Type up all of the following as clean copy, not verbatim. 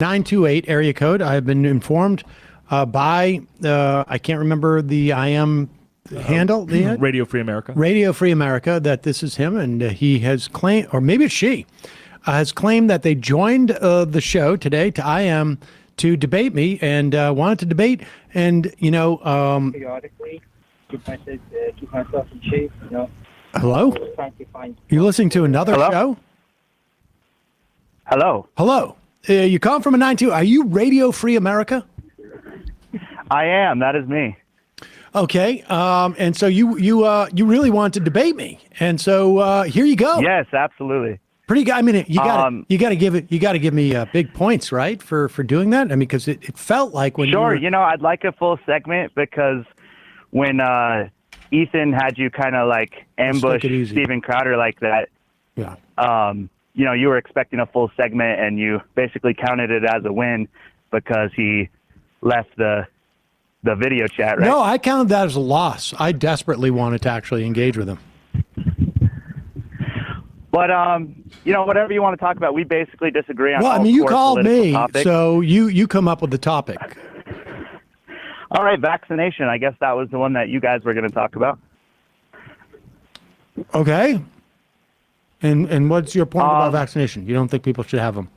928 area code. I have been informed by, I can't remember the IM handle. Radio Free America. Radio Free America, that this is him, and he has claimed, or maybe it's she, has claimed that they joined the show today to IM to debate me and wanted to debate. And, periodically keep myself in shape, Hello? You're listening to another show? Hello. You come from a 92. Are you Radio Free America? I am. That is me. Okay. And so you really want to debate me. And so here you go. Yes, absolutely. Pretty good. I mean, you got to give me big points, right, for doing that. I mean, because it felt like when Sure. I'd like a full segment because when Ethan had you kind of like ambush Steven Crowder like that. Yeah. You were expecting a full segment and you basically counted it as a win because he left the video chat, right? No, I counted that as a loss. I desperately wanted to actually engage with him. But, whatever you want to talk about, we basically disagree on all you called me, topics. so you come up with the topic. All right, vaccination. I guess that was the one that you guys were going to talk about. Okay. And what's your point about vaccination? You don't think people should have them?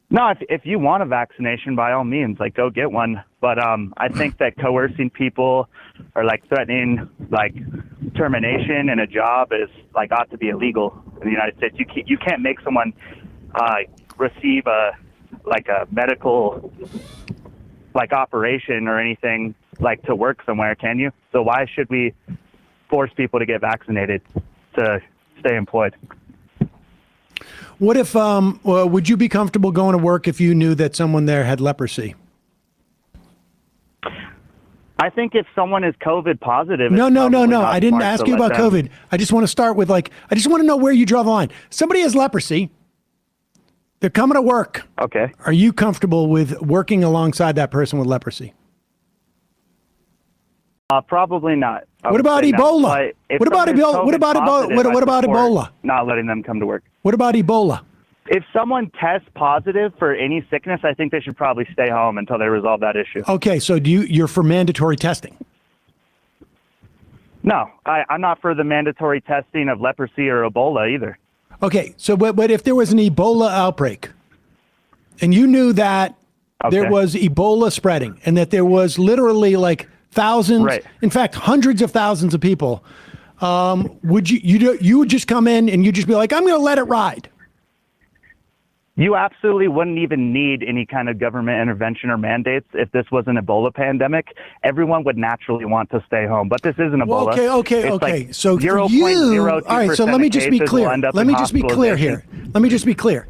No, if you want a vaccination, by all means, go get one. But I think that coercing people or threatening termination in a job is ought to be illegal in the United States. You can't make someone receive a medical operation or anything to work somewhere, can you? So why should we force people to get vaccinated to stay employed? What if, would you be comfortable going to work if you knew that someone there had leprosy? I think if someone is COVID positive. No. I didn't ask you about COVID. I just want to start with I just want to know where you draw the line. Somebody has leprosy. They're coming to work. Okay. Are you comfortable with working alongside that person with leprosy? Probably not. What about Ebola? What about Ebola? Not letting them come to work. What about Ebola? If someone tests positive for any sickness, I think they should probably stay home until they resolve that issue. Okay, so you're for mandatory testing? No, I'm not for the mandatory testing of leprosy or Ebola either. Okay, so but if there was an Ebola outbreak and you knew that there was Ebola spreading and that there was literally thousands, in fact, hundreds of thousands of people, would you would just come in and you just be like, I'm going to let it ride? You absolutely wouldn't even need any kind of government intervention or mandates if this was an Ebola pandemic. Everyone would naturally want to stay home, but this isn't Ebola. Okay. So for you, all right. So let me just be clear. Let me just be clear here. Let me just be clear.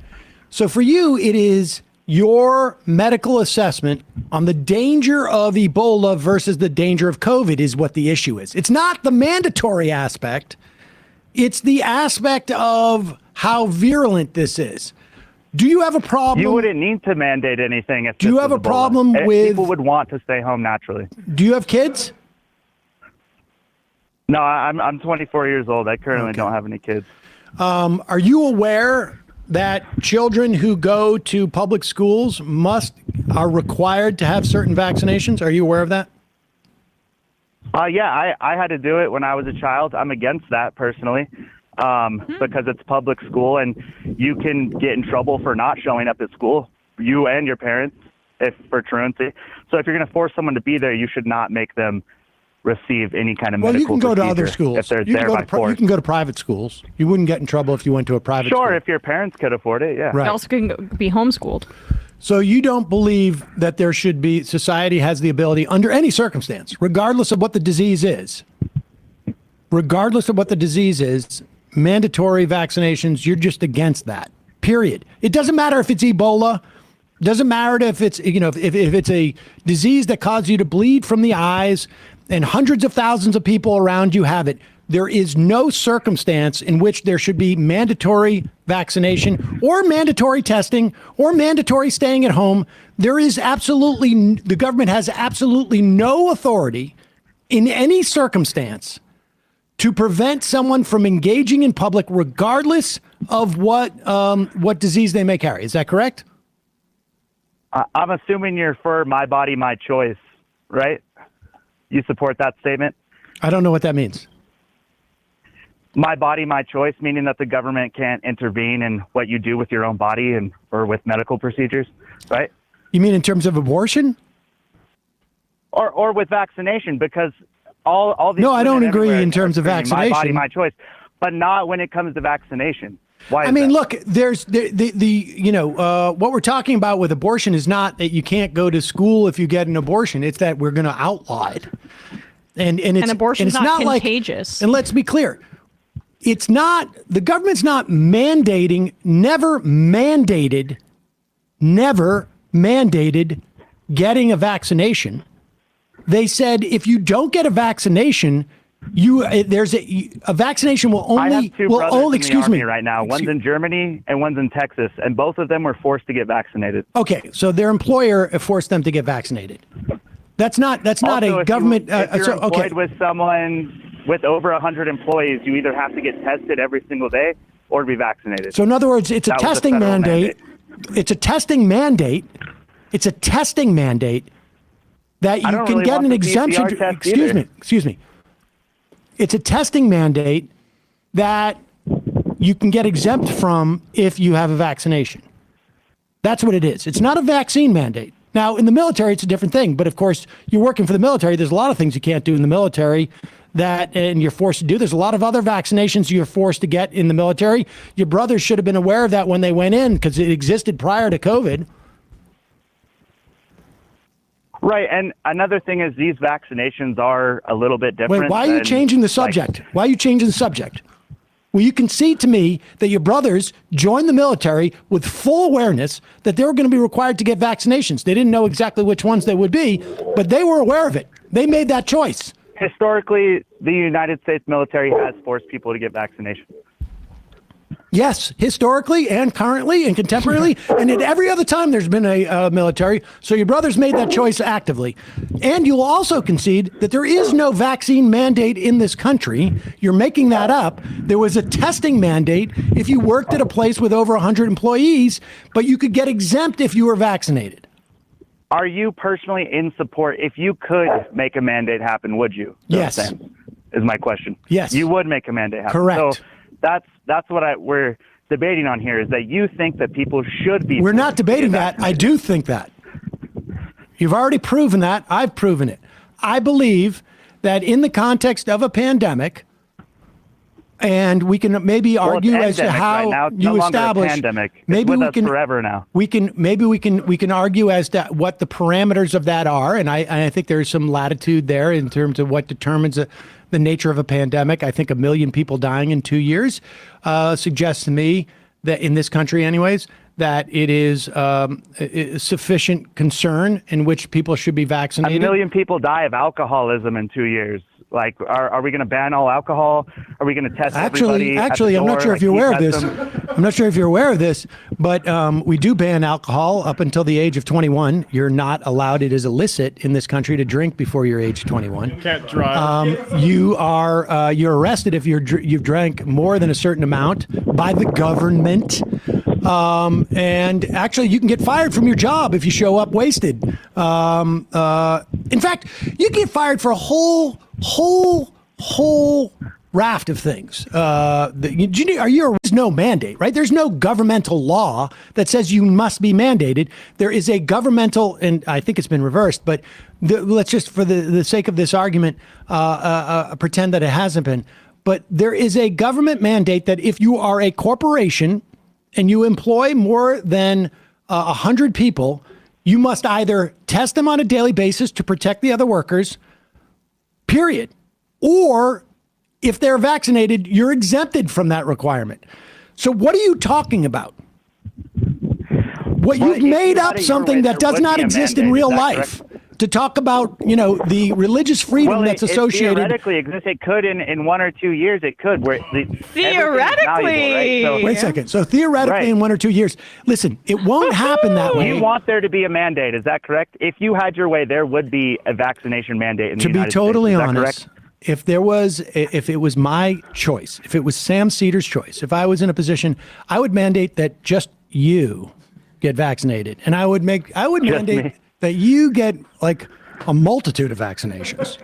So for you, it is your medical assessment on the danger of Ebola versus the danger of COVID is what the issue is. It's not the mandatory aspect. It's the aspect of how virulent this is. Do you have a problem? You wouldn't need to mandate anything. Do you have a problem with... People would want to stay home naturally. Do you have kids? No, I'm 24 years old. I currently don't have any kids. Are you aware that children who go to public schools are required to have certain vaccinations? Are you aware of that? Yeah, I had to do it when I was a child. I'm against that personally. Because it's public school and you can get in trouble for not showing up at school, you and your parents, for truancy. So if you're going to force someone to be there, you should not make them receive any kind of medical you can go to other schools. If they're there by force. You can go to private schools. You wouldn't get in trouble if you went to a private school. Sure, if your parents could afford it, yeah. Right. You also can be homeschooled. So you don't believe that society has the ability, under any circumstance, regardless of what the disease is, mandatory vaccinations, you're just against that, period. It doesn't matter if it's Ebola, doesn't matter if it's, if it's a disease that causes you to bleed from the eyes and hundreds of thousands of people around you have it. There is no circumstance in which there should be mandatory vaccination or mandatory testing or mandatory staying at home. The government has absolutely no authority in any circumstance to prevent someone from engaging in public, regardless of what disease they may carry. Is that correct? I'm assuming you're for my body, my choice, right? You support that statement? I don't know what that means. My body, my choice, meaning that the government can't intervene in what you do with your own body or with medical procedures, right? You mean in terms of abortion? Or with vaccination, because all these. No, I don't women agree everywhere in terms are of screaming, vaccination. My body, my choice, but not when it comes to vaccination. Why? I mean, look, there's what we're talking about with abortion is not that you can't go to school if you get an abortion. It's that we're going to outlaw it. And abortion's it's not Like, contagious. and let's be clear. It's not, the government's not mandating, never mandated getting a vaccination. They said if you don't get a vaccination, a vaccination will only. I have two brothers in the Army right now. One's Excuse- in Germany and one's in Texas, and both of them were forced to get vaccinated. Okay, so their employer forced them to get vaccinated. That's not Also, a government. If you're employed with someone with over 100 employees, you either have to get tested every single day or be vaccinated. So in other words, it's a testing mandate. It's a testing mandate. It's a testing mandate that you can really get want an the exemption. PCR test Excuse me. It's a testing mandate that you can get exempt from if you have a vaccination. That's what it is. It's not a vaccine mandate. Now, in the military, it's a different thing. But of course, you're working for the military. There's a lot of things you can't do in the military and you're forced to do. There's a lot of other vaccinations you're forced to get in the military. Your brothers should have been aware of that when they went in because it existed prior to COVID. Right, and another thing is these vaccinations are a little bit different. Wait, why are you changing the subject? Why are you changing the subject? Well, you concede to me that your brothers joined the military with full awareness that they were going to be required to get vaccinations. They didn't know exactly which ones they would be, but they were aware of it. They made that choice. Historically, the United States military has forced people to get vaccinations. Yes, historically and currently and contemporarily, and at every other time there's been a military. So your brothers made that choice actively. And you'll also concede that there is no vaccine mandate in this country. You're making that up. There was a testing mandate if you worked at a place with over 100 employees, but you could get exempt if you were vaccinated. Are you personally in support? If you could make a mandate happen, would you? Yes. Is my question. Yes. You would make a mandate happen. Correct. So that's what we're debating on here, is that you think that people should be. We're not debating that. I do think that. You've already proven that. I've proven it. I believe that in the context of a pandemic, and we can maybe argue as to how right now. It's you no longer establish. a pandemic. It's Maybe with we us can forever now. We can argue as to what the parameters of that are, and I think there's some latitude there in terms of what determines the nature of a pandemic. I think 1 million people dying in 2 years suggests to me that in this country, anyways, that it is sufficient concern in which people should be vaccinated. 1 million people die of alcoholism in 2 years. Like, are we going to ban all alcohol? Are we going to test everybody? Actually, I'm not sure if you're aware of this. I'm not sure if you're aware of this, but we do ban alcohol up until the age of 21. You're not allowed. It is illicit in this country to drink before your age 21. You can't drive. You're arrested if you've drank more than a certain amount by the government. And actually, you can get fired from your job if you show up wasted. In fact, you can get fired for a whole raft of things. There's no mandate, right? There's no governmental law that says you must be mandated. There is a governmental, and I think it's been reversed, but let's just, for the sake of this argument, pretend that it hasn't been. But there is a government mandate that if you are a corporation and you employ more than 100 people, you must either test them on a daily basis to protect the other workers, period. Or if they're vaccinated, you're exempted from that requirement. So what are you talking about? You've made up something that does not exist in real life. To talk about, the religious freedom that's associated. It theoretically exists. It could in 1 or 2 years. It could. Theoretically. Right? So, wait a second. So theoretically, in 1 or 2 years, listen, it won't happen that way. You want there to be a mandate? Is that correct? If you had your way, there would be a vaccination mandate in the United States. To be totally Is that honest, correct? if it was my choice, if it was Sam Ceder's choice, if I was in a position, I would mandate that just you get vaccinated, and I would mandate that you get like a multitude of vaccinations,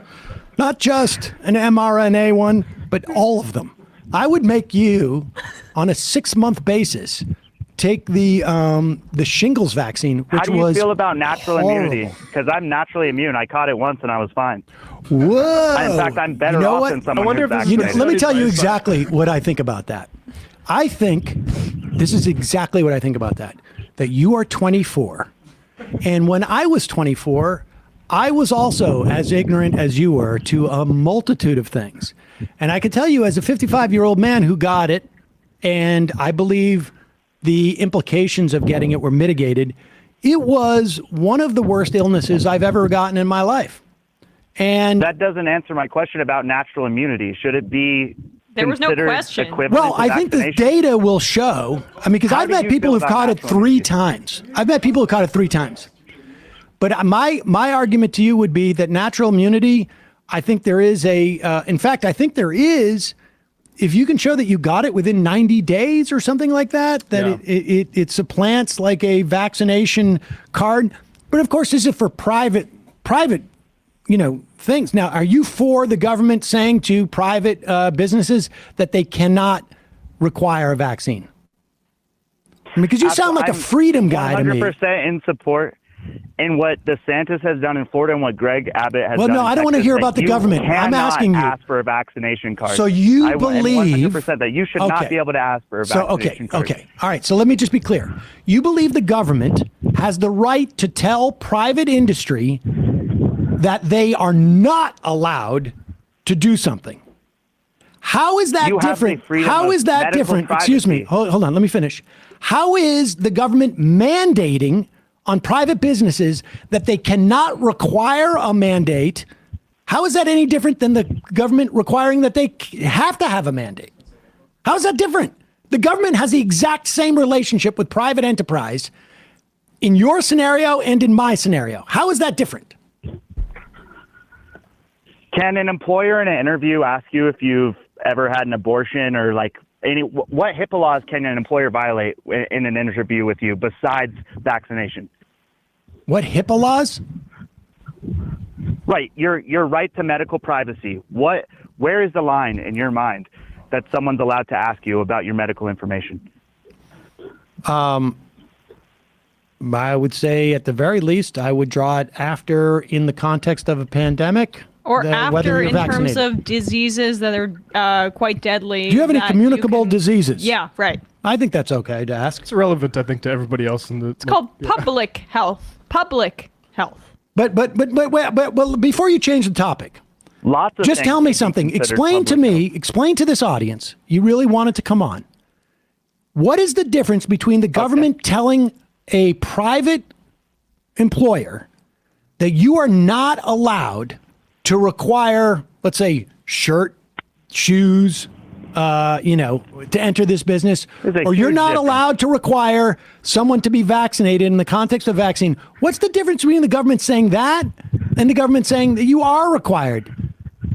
not just an mRNA one, but all of them. I would make you on a 6-month basis take the shingles vaccine, which was How do you was feel about natural horrible. immunity? Because I'm naturally immune. I caught it once and I was fine. Whoa! In fact, I'm better You know off what? than someone wonder who's if this is vaccinated. Let me tell you exactly what I think about that. I think this is exactly what I think about that. That you are 24. And when I was 24, I was also as ignorant as you were to a multitude of things. And I can tell you as a 55-year-old man who got it, and I believe the implications of getting it were mitigated, it was one of the worst illnesses I've ever gotten in my life. And That doesn't answer my question about natural immunity. Should it be There was no considered question. equivalent well, to I think the vaccination? data will show. I mean, because How I've do met you people feel who've about caught it natural 3 immunity? times. I've met people who caught it 3 times. But my argument to you would be that natural immunity, I think there is in fact, I think there is, if you can show that you got it within 90 days or something like that, it supplants like a vaccination card. But of course, this is for private, things. Now, are you for the government saying to private businesses that they cannot require a vaccine? I mean, because you sound like a freedom guy to me. 100% in support in what DeSantis has done in Florida and what Greg Abbott has done. Well, no, in I don't want to Texas, hear that about the you government. I'm cannot asking you. ask for a vaccination card. So you I am believe 100% that you should Okay. not be able to ask for a vaccination card. Okay. All right. So let me just be clear. You believe the government has the right to tell private industry that they are not allowed to do something. How is that You have the different? freedom How of is that medical different? Excuse me. privacy. Hold on. Let me finish. How is the government mandating on private businesses that they cannot require a mandate? How is that any different than the government requiring that they have to have a mandate? How is that different? The government has the exact same relationship with private enterprise in your scenario and in my scenario. How is that different? Can an employer in an interview ask you if you've ever had an abortion or what HIPAA laws can an employer violate in an interview with you besides vaccination? What HIPAA laws? Right, your right to medical privacy. Where is the line in your mind that someone's allowed to ask you about your medical information? I would say at the very least, I would draw it after in the context of a pandemic. Or whether after you're in terms vaccinated. of diseases that are quite deadly. Do you have any that communicable can- diseases? Yeah, right. I think that's okay to ask. It's irrelevant, I think, to everybody else. It's called public health. Public health. But before you change the topic, Lots of just things tell can me be something. considered Explain to public me, explain to this audience, you really wanted to come on. What is the difference between the government telling a private employer that you are not allowed to require, let's say, shirt, shoes, to enter this business, There's a or you're huge not difference. allowed to require someone to be vaccinated in the context of vaccine? What's the difference between the government saying that and the government saying that you are required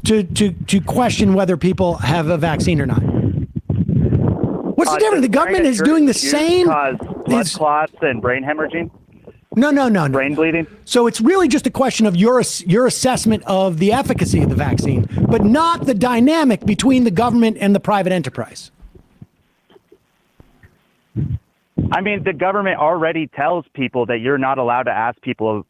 to question whether people have a vaccine or not? What's the difference? The government is doing the same. Cause blood clots and brain hemorrhaging, No. brain bleeding. So it's really just a question of your assessment of the efficacy of the vaccine, but not the dynamic between the government and the private enterprise. I mean, the government already tells people that you're not allowed to ask people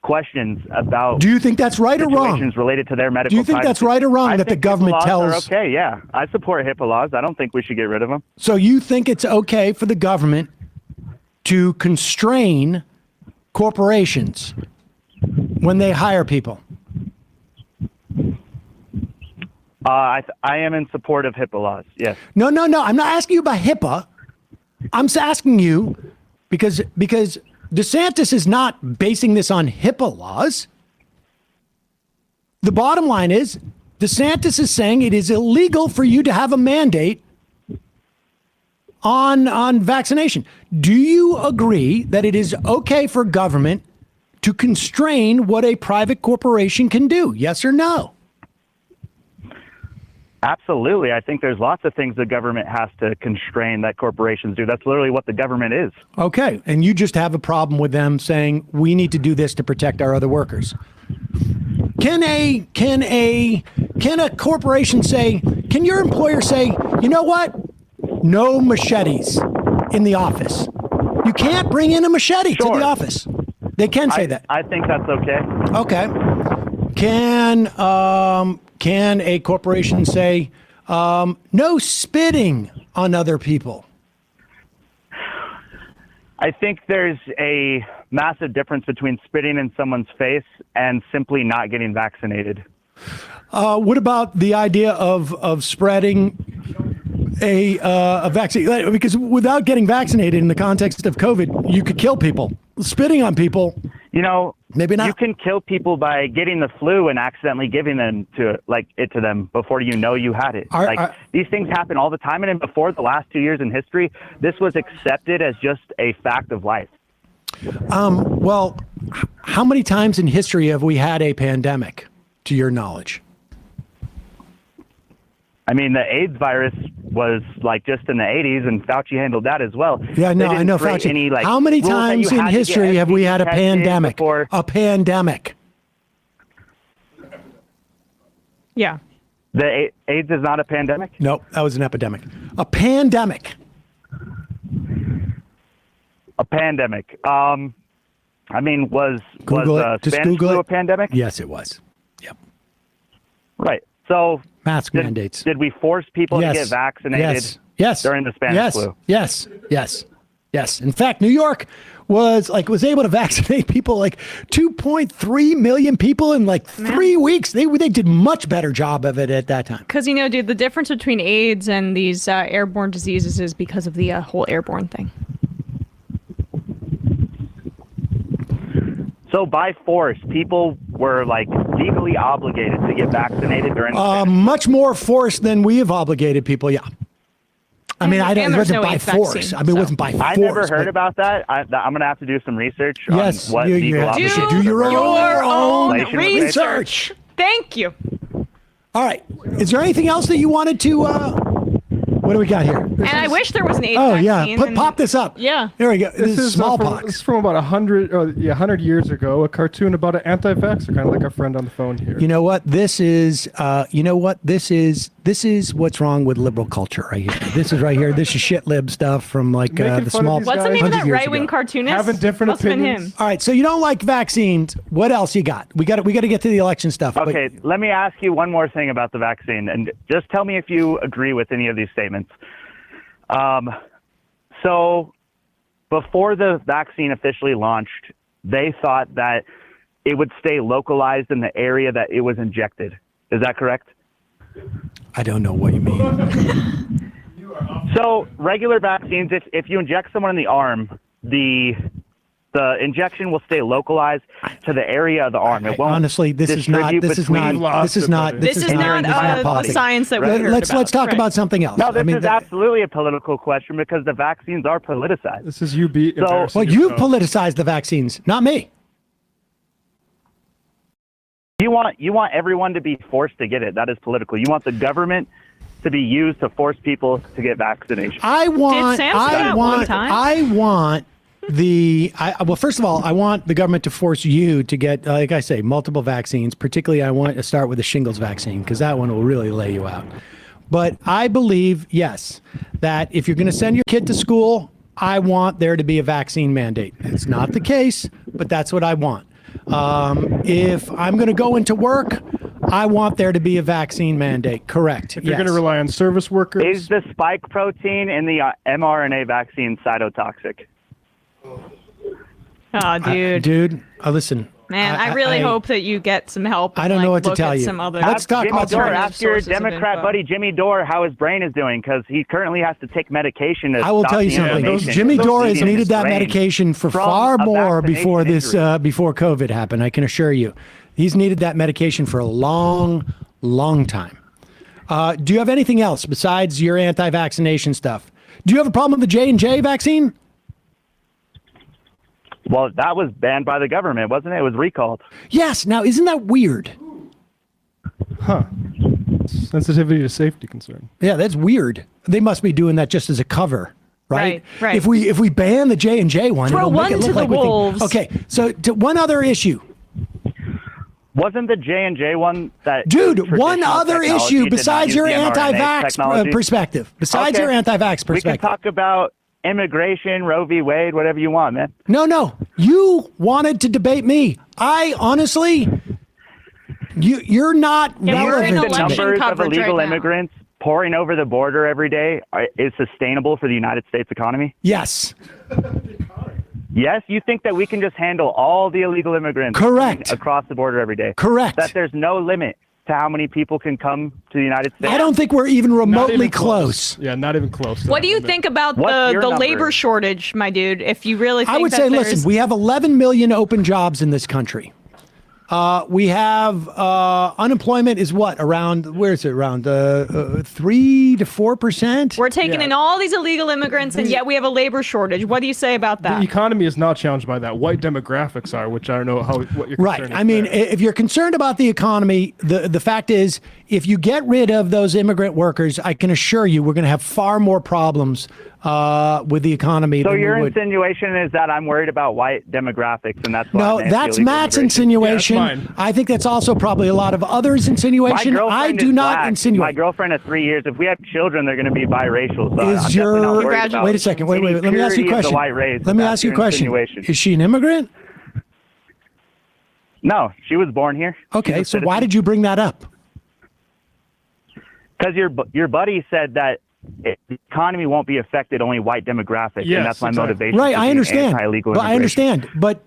questions about. Do you think that's right or wrong? situations related to their medical. Do you think that's privacy. right or wrong I that the think government HIPAA laws tells? are okay, yeah, I support HIPAA laws. I don't think we should get rid of them. So you think it's okay for the government to constrain corporations when they hire people? I am in support of HIPAA laws. Yes. No. I'm not asking you about HIPAA. I'm asking you because DeSantis is not basing this on HIPAA laws. The bottom line is DeSantis is saying it is illegal for you to have a mandate on vaccination. Do you agree that it is okay for government to constrain what a private corporation can do? Yes or no? Absolutely. I think there's lots of things the government has to constrain that corporations do. That's literally what the government is. Okay. And you just have a problem with them saying we need to do this to protect our other workers. Can a corporation say, can your employer say, you know what? No machetes in the office. You can't bring in a machete to the office. They can say that. I think that's okay. Okay. Can a corporation say no spitting on other people? I think there's a massive difference between spitting in someone's face and simply not getting vaccinated. What about the idea of spreading a vaccine? Because without getting vaccinated in the context of COVID, you could kill people. Spitting on people, maybe not. You can kill people by getting the flu and accidentally giving them to them before you know you had it. These things happen all the time, and before the last 2 years in history, this was accepted as just a fact of life. Well, how many times in history have we had a pandemic, to your knowledge? I mean, the AIDS virus was just in the 80s, and Fauci handled that as well. Yeah, no, I know Fauci. How many times in history have we had a pandemic? A pandemic. Yeah. The AIDS is not a pandemic? No, that was an epidemic. A pandemic. A pandemic. Was Spanish flu a pandemic? Yes, it was. Yep. Right. So mask mandates. Did we force people to get vaccinated during the Spanish flu? Yes. In fact, New York was able to vaccinate people 2.3 million people in 3 weeks. They did much better job of it at that time. Because, dude, the difference between AIDS and these airborne diseases is because of the whole airborne thing. So by force, people were legally obligated to get vaccinated during much more force than we have obligated people. Yeah. I mean, it wasn't by force. It wasn't by force. I never heard about that. I'm going to have to do some research on what legal obligation. Do your own research. Thank you. All right. Is there anything else that you wanted to what do we got here? I wish there was an AIDS vaccine. Yeah. Pop this up. Yeah. There we go. This is smallpox. This is from about 100 years ago, a cartoon about an anti-vaxxer, kind of like our friend on the phone here. You know what? This is what's wrong with liberal culture right here. This is right here. This is shit lib stuff from the small. What's the name of that right-wing cartoonist? Having different opinions. Him. All right. So you don't like vaccines. What else you got? We got to get to the election stuff. Okay. Let me ask you one more thing about the vaccine, and just tell me if you agree with any of these statements. So before the vaccine officially launched, they thought that it would stay localized in the area that it was injected. Is that correct? I don't know what you mean. So regular vaccines, if you inject someone in the arm, the injection will stay localized to the area of the arm. It won't. Honestly, this is not the science that we heard about. Let's talk about something else. No, this is absolutely a political question because the vaccines are politicized. This is you beat. Well, you've politicized the vaccines, not me. You want everyone to be forced to get it. That is political. You want the government to be used to force people to get vaccination. Well, first of all, I want the government to force you to get, like I say, multiple vaccines. Particularly, I want to start with the shingles vaccine because that one will really lay you out. But I believe, yes, that if you're going to send your kid to school, I want there to be a vaccine mandate. It's not the case, but that's what I want. If I'm going to go into work, I want there to be a vaccine mandate. Correct. If you're going to rely on service workers. Is the spike protein in the mRNA vaccine cytotoxic? Oh, dude, listen. Man, I really hope that you get some help. I don't know what to tell you. Let's talk about ask your Democrat buddy Jimmy Dore how his brain is doing because he currently has to take medication. I will tell you something. Jimmy Dore has needed that medication for far more before before COVID happened. I can assure you, he's needed that medication for a long, long time. Do you have anything else besides your anti-vaccination stuff? Do you have a problem with the J&J vaccine? Well, that was banned by the government, wasn't it? It was recalled. Yes. Now, isn't that weird? Huh. Sensitivity to safety concern. Yeah, that's weird. They must be doing that just as a cover, right? Right. If we ban the J&J one, Throw it'll one make it look to like the we think. wolves. Okay, so one other issue. Wasn't the J&J one that? Dude, one traditional other technology issue did not besides use your the mRNA anti-vax technology? perspective. Besides Okay. your anti-vax We perspective. can talk about immigration, Roe v. Wade, whatever you want, man. No. You wanted to debate me. I honestly, you're not Yeah, we're in relevant The to me. election numbers of coverage illegal right now. immigrants pouring over the border every day is sustainable for the United States economy? Yes. Yes, you think that we can just handle all the illegal immigrants Correct. across the border every day? Correct. That there's no limit to how many people can come to the United States? I don't think we're even Not remotely even close. Yeah, not even close. to What that do you limit. think about What's your the number? labor shortage, my dude? If you really think I would that say, there's- listen, we have 11 million open jobs in this country. We have unemployment is what, around, where is it, around 3 to 4%? we're taking Yeah. in all these illegal immigrants, and yet we have a labor shortage. What do you say about The that? economy is not challenged by that. White demographics are, which I don't know what you're Right. concerned I mean, there. if you're concerned about the economy, the fact is, if you get rid of those immigrant workers, I can assure you we're going to have far more problems with the economy So than your we would. insinuation is that I'm worried about white demographics, and that's why No, I'm that's anti-illegal Matt's immigration. insinuation. Yeah, that's mine. I think that's also probably a lot of others' My insinuation. girlfriend I do is not black. insinuate. My girlfriend has 3 years. If we have children, they're going to be biracial. So I'm Is definitely not your worried about wait a second? Wait. any Let me ask you a purity of the question. white race. Let me That's ask you a your question. insinuation. Is she an immigrant? No, she was born here. Okay, so why did you bring that up? Because your buddy said that the economy won't be affected, only white demographics, Yes, and that's my exactly. motivation. Right, for I being understand. Anti-illegal But I immigration. understand. But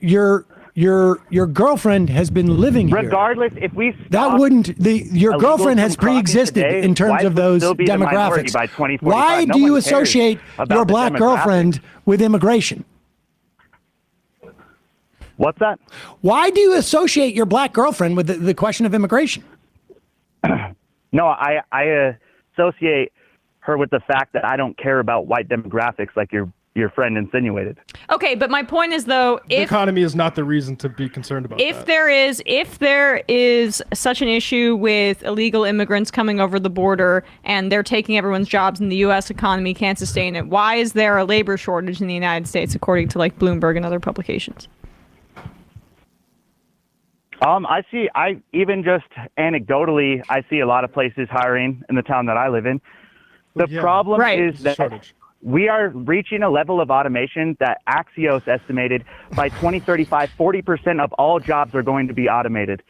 your girlfriend has been living here. Regardless, if we That stop wouldn't your illegals girlfriend has from crossing pre-existed today, in terms whites of would those still be the minority demographics. by 2045. Why No do you one cares associate about your the black demographics. girlfriend with immigration? What's that? Why do you associate your black girlfriend with the question of immigration? No, I associate her with the fact that I don't care about white demographics like your friend insinuated. Okay, but my point is though, the if economy is not the reason to be concerned about if that. there is such an issue with illegal immigrants coming over the border and they're taking everyone's jobs and the U.S. economy can't sustain it, why is there a labor shortage in the United States, according to like Bloomberg and other publications? I even just anecdotally, I see a lot of places hiring in the town that I live in. The Yeah. problem Right. is that Shortage. we are reaching a level of automation that Axios estimated by 2035, 40% of all jobs are going to be automated,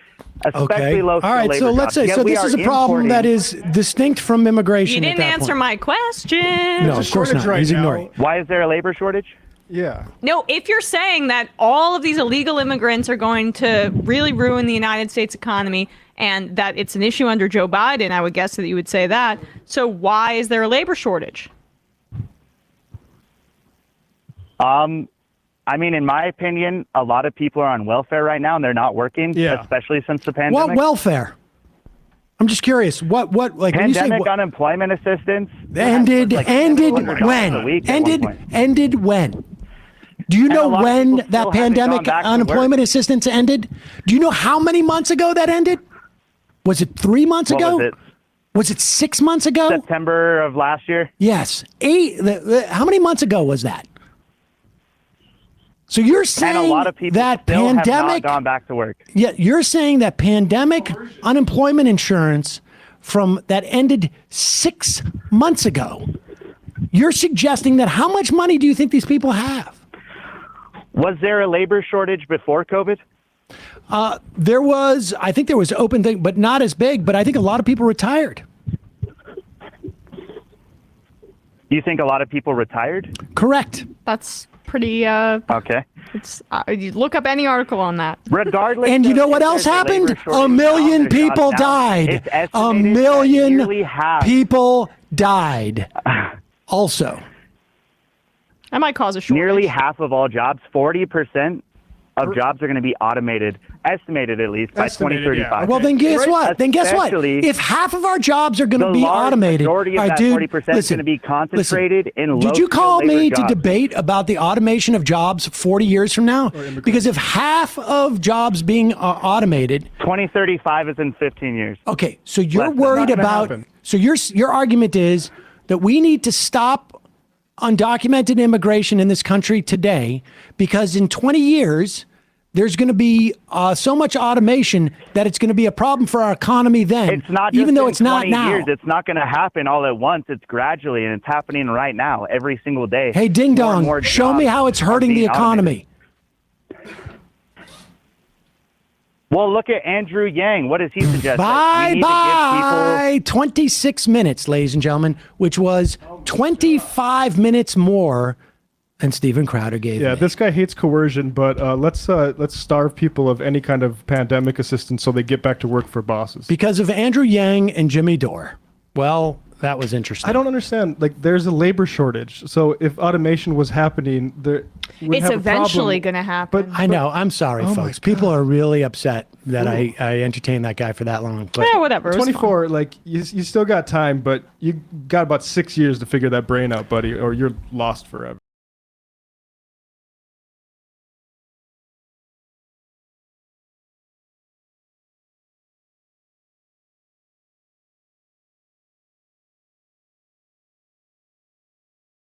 especially Okay. low All skilled right. labor So let's jobs. say Yet so. we This are is a problem that importing- is distinct from immigration. You at didn't that answer point. my question. No, of course shortage not. right He's now. ignoring. Why is there a labor shortage? Yeah. No, if you're saying that all of these illegal immigrants are going to really ruin the United States economy and that it's an issue under Joe Biden, I would guess that you would say that. So why is there a labor shortage? I mean, in my opinion, a lot of people are on welfare right now and they're not working, Yeah. especially since the What pandemic. welfare? I'm just curious. What like when you say Pandemic what, unemployment assistance ended like ended $100 a when? week at one Ended point. ended when? Do you a know lot of when people still that haven't gone pandemic back to unemployment work. assistance ended? Do you know how many months ago that ended? Was it 3 months What ago? was it? Was it 6 months ago? September of last year? Yes. How many months ago was that? So you're And saying a lot of people that still have not pandemic, gone back to work. yeah, you're saying that pandemic unemployment insurance from that ended 6 months ago. You're suggesting that how much money do you think these people have? Was there a labor shortage before COVID? There was, I think there was open thing, but not as big. But I think a lot of people retired. You think a lot of people retired? Correct. That's pretty, Okay. it's, you look up any article on that. Regardless. And you of know if what else there's happened? labor shortage A million now, there's people not now, died. it's A estimated that million nearly half- people died. Also. That might cause a shortage. Nearly half of all jobs, 40%, of jobs are going to be automated, estimated at least by Estimated, 2035. yeah. Well, then guess Right. what? Then guess what? Especially If half of our jobs are going to the be large automated, majority of all right, that dude, 40% is listen, going to be concentrated in Did you low-skilled call me labor to jobs. debate about the automation of jobs 40 years from now? Because if half of jobs being automated, 2035 is in 15 years. okay, so you're Less than- worried Not gonna about. happen. So your argument is that we need to stop undocumented immigration in this country today because in 20 years there's going to be so much automation that it's going to be a problem for our economy then. It's not even just though in it's not 20 now. years. It's not going to happen all at once. It's gradually, and it's happening right now, every single day. Hey, ding More and dong, more show me jobs how it's are hurting the being economy. automated. Well, look at Andrew Yang. What does he suggest? Bye We need to give bye. 26 minutes, ladies and gentlemen, which was 25 minutes more than Steven Crowder gave Yeah, me. this guy hates coercion, but let's starve people of any kind of pandemic assistance so they get back to work for bosses. Because of Andrew Yang and Jimmy Dore. Well, that was interesting. I don't understand. Like, there's a labor shortage, so if automation was happening, It's eventually going to happen. I know. I'm sorry, Oh my folks. People are really upset that I entertained that guy for that long. But Yeah, whatever. it was 24, like you still got time, but you got about 6 years to figure that brain out, buddy, or you're lost forever.